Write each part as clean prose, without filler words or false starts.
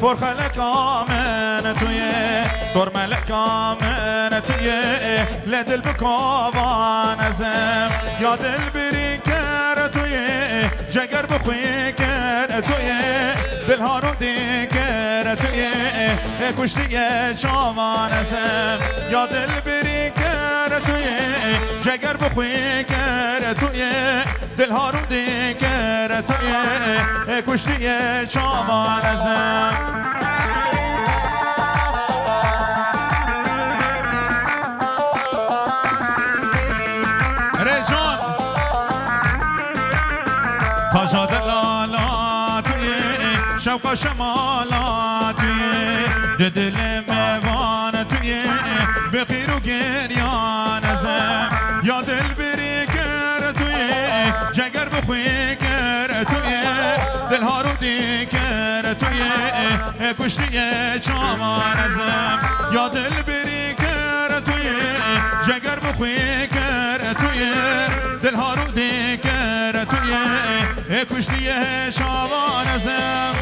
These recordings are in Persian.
پر خلق آمن تویه سر ملک آمن تویه لدل بکاوان ازم یا دل بری کر تویه جگر بخوی کر تویه دل ها رو دی کر تویه کشتی چاوان ازم یا دل بری کر تویه جگر بخوی کر تویه دل ها رو دی کر تویه کشتی چاوان ازم رجان تاجا دلالاتیه شوق شمالاتیه دل موانتیه بخیر و گریان ازم یا دل بری کر تویه جگر بخوی کر تویه دل ها رو دی کر تویه کشتی چامان ازم یا دل بری کر تویه جگر بخوی کر تویه دل ها رو دی کر تویه کشتی چامان ازم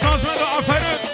ساز بده آفرین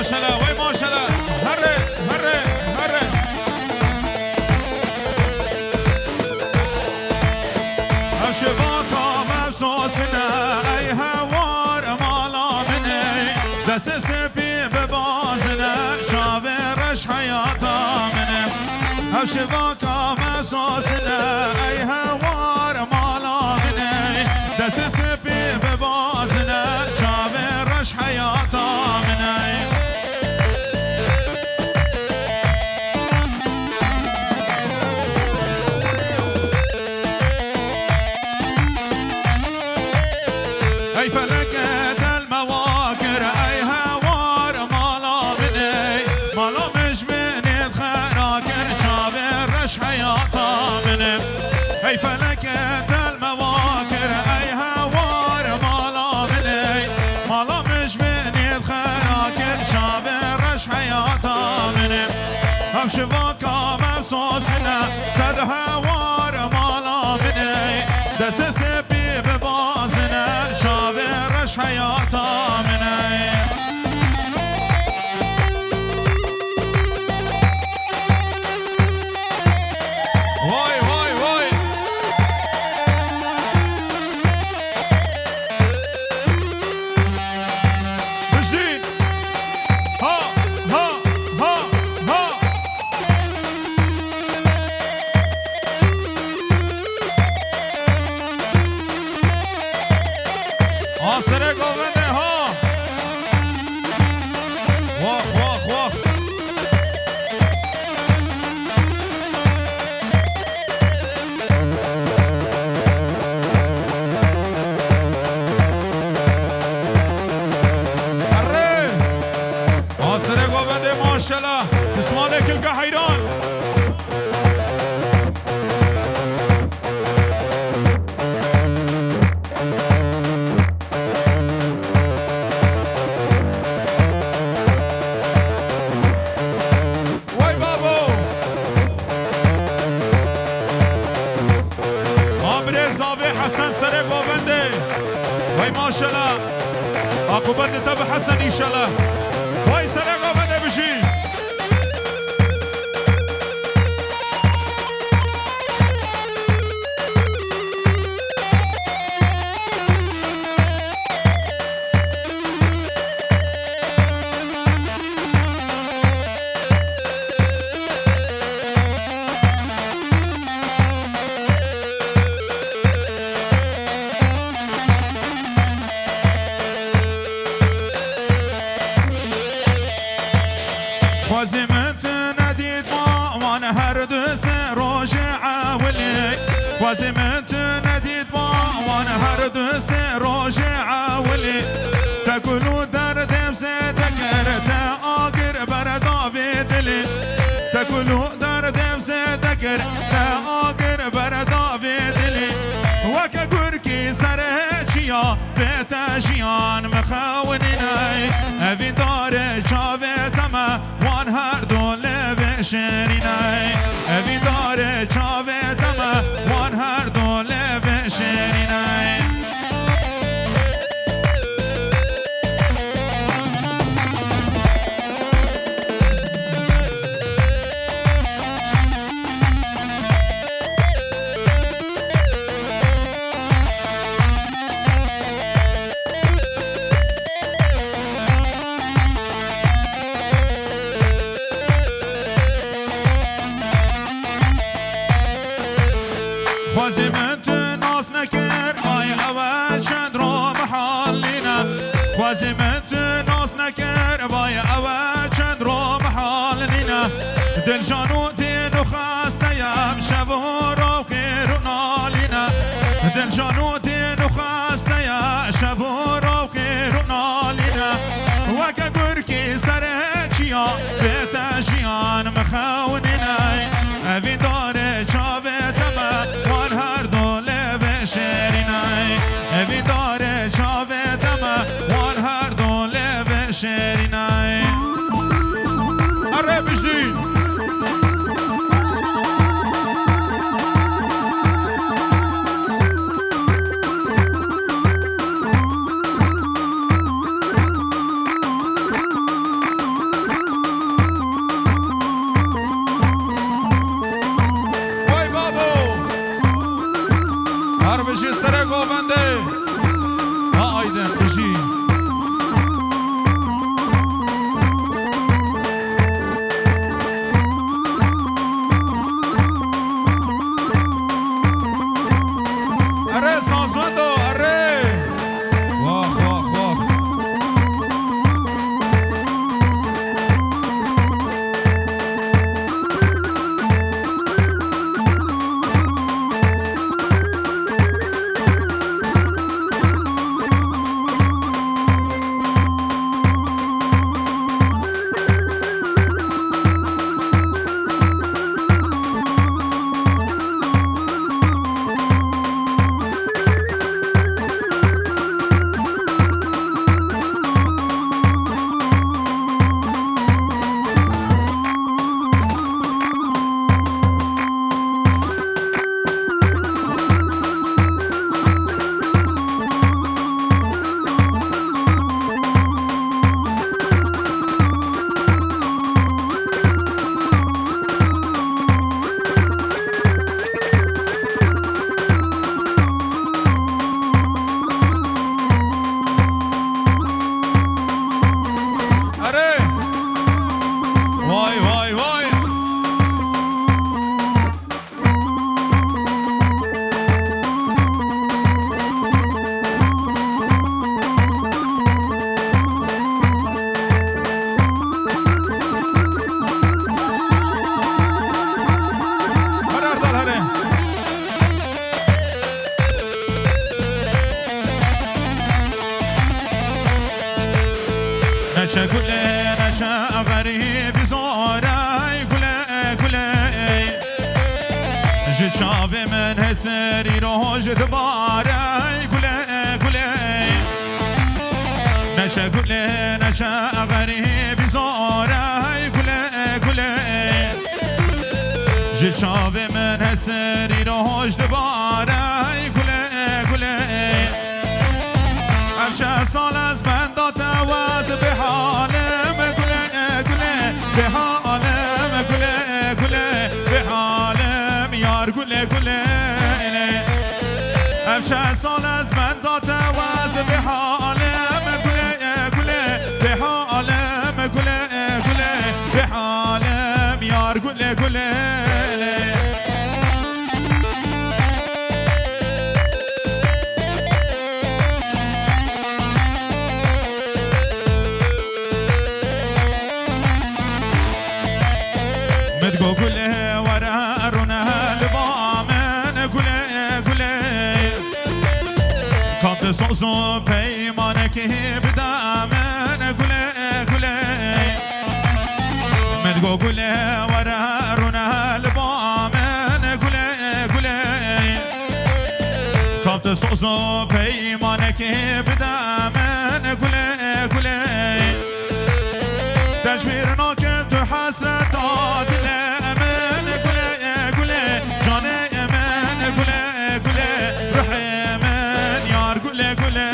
شاء الله وي ما شاء الله هره هره هره شباكا مبسوسنا اي هوار مالا مني دس سبي ببازنا شاورش حياتا مني شباكا مبسوسنا اي هوار مالا مني دس سبي ببازنا شاورش حياتا مني اي فلكت المواكر اي هوار مالا مني مالا مش مني الخراكر شابر رش حياتا مني اي فلكت المواكر اي هوار مالا مني مالا مش مني الخراكر شابر رش حياتا مني هم شباكا مبسوسنا صد هوار مالا مني دس سبي ببازنا شاورش حياتا مني واي واي واي مجدين ها ها ها ها آسره گوونده ها واخ واخ واخ اره آسره گوونده ماشالله اسماله کلگه حیران حسن سره گوونده وای ماشالله عاقبت تب حسن ایشالله وای سره گوونده بشی وازمت نديد ما وانا هردس روج عاولي وازمت نديد ما وانا هردس روج عاولي تقولوا درد مسدكر تاقر بردا بدلي تقولوا درد مسدكر تاقر بردا بدلي وكا قركي سرهجيا بتاجيان مخاونيناي ابي دار جاوتما وان هر دول بشريناي ابي دار جاوتما وان هر دول بشريناي وازمت ناس نكر اي اول شد رو محلنا وازمت ناس نكر باي اول شد رو محلنا دل جانو دين خاسته يم شب رو خيرنا لنا دل جانو دين خاسته يا شب رو خيرنا لنا وكا قركي سرهجيا بتاجيان مخاوننا ابي دار جاوتما وان هر دول بشريناي ابي دار جاوتما وان هر دول بشريناي الرب جديد گله نچه غریبی زاره گله گله جی چاوی من هسری روش دباره گله گله نچه گله نچه غریبی زاره گله گله جی چاوی من هسری روش دباره گله گله افشه سال از من داتواز به حالم گله گله به حالم گله گله به حالم یار گله گله افشه سال از من داتواز به حالم گله گله به حالم گله گله به حالم یار گله گله مدگو گله وره رونه لبامن گله گله کامت سوزو پیمانه که بدامن گله گله مدگو گله وره رونه لبامن گله گله کامت سوزو پیمانه که بدامن گله گله تشمیر ناکن تو حسرت عادل امن گله گله جان امن گله گله روح امن یار گله گله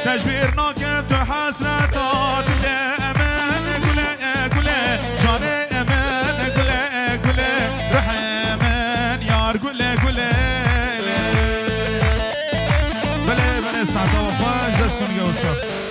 تشمیر ناکن تو حسرت عادل امن گله گله جان امن گله گله روح امن یار گله گله بله بله ساعت و خواهش دستون گوسا